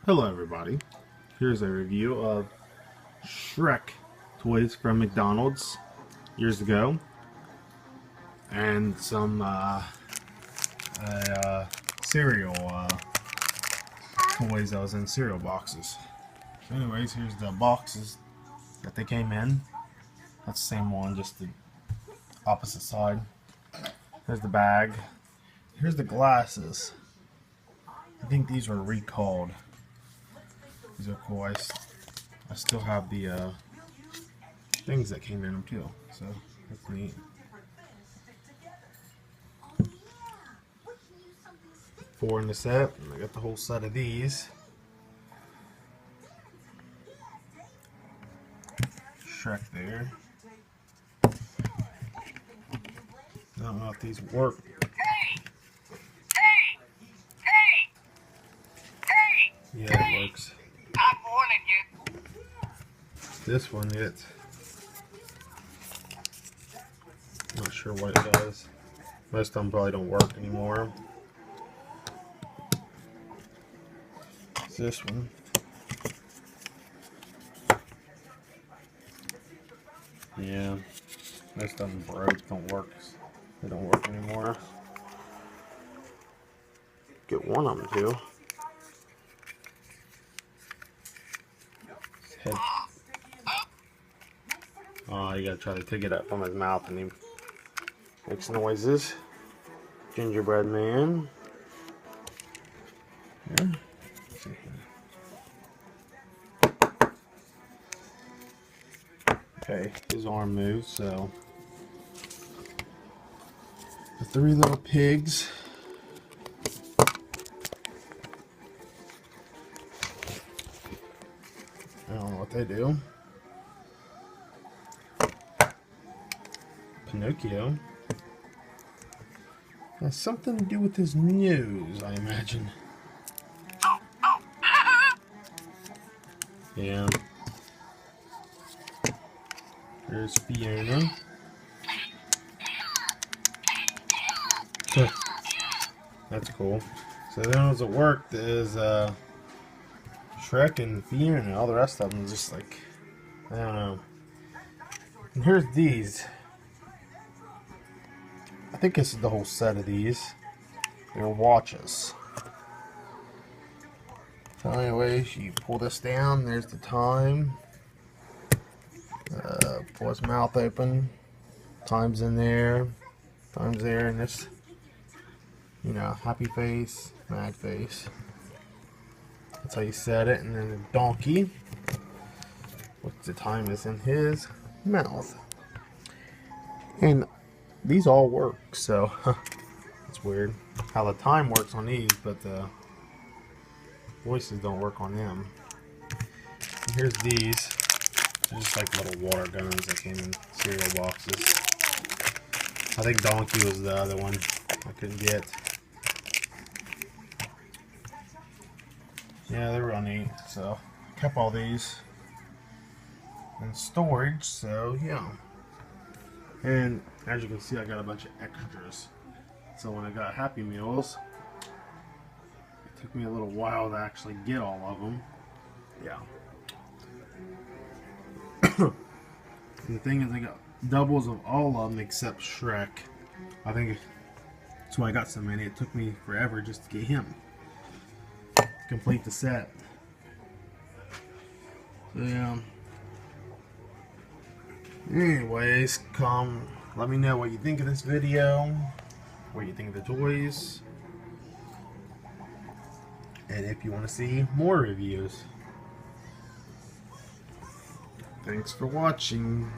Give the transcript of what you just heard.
Hello everybody, here's a review of Shrek toys from McDonald's years ago, and some cereal toys that was in cereal boxes. Anyways, here's the boxes that they came in. That's the same one, just the opposite side. Here's the bag. Here's the glasses. I think these were recalled. These are cool. I still have the things that came in them too, so that's neat. Four in the set, and I got the whole set of these. Shrek there. I don't know if these work. Yeah, it works. This one, it's not sure what it does. Most of them probably don't work anymore. It's this one. Yeah, most of them broke, don't work. They don't work anymore. Get one of them too. Head. Oh, you gotta try to take it up from his mouth and he makes noises. Gingerbread man. Yeah. Okay, his arm moves, so the three little pigs. I don't know what they do. Pinocchio has something to do with his nose, I imagine. Yeah. There's Fiona. That's cool. So the ones that worked is Shrek and Fiona, and all the rest of them is just like, I don't know. And here's these. I think this is the whole set of these. They're watches. So anyways, you pull this down, there's the time. Pull his mouth open. Time's in there. Time's there, and this, you know, happy face, mad face. That's how you set it. And then the donkey, which the time is in his mouth. And these all work, so it's weird how the time works on these, but the voices don't work on them. And here's these. They're just like little water guns that came in cereal boxes. I think Donkey was the other one I couldn't get. Yeah, they're real neat. So kept all these in storage. So yeah. And as you can see, I got a bunch of extras. So when I got Happy Meals, it took me a little while to actually get all of them. Yeah. And the thing is, I got doubles of all of them except Shrek. I think that's why I got so many. It took me forever just to get him. To complete the set. So yeah. Anyways, let me know what you think of this video, what you think of the toys, and if you want to see more reviews. Thanks for watching.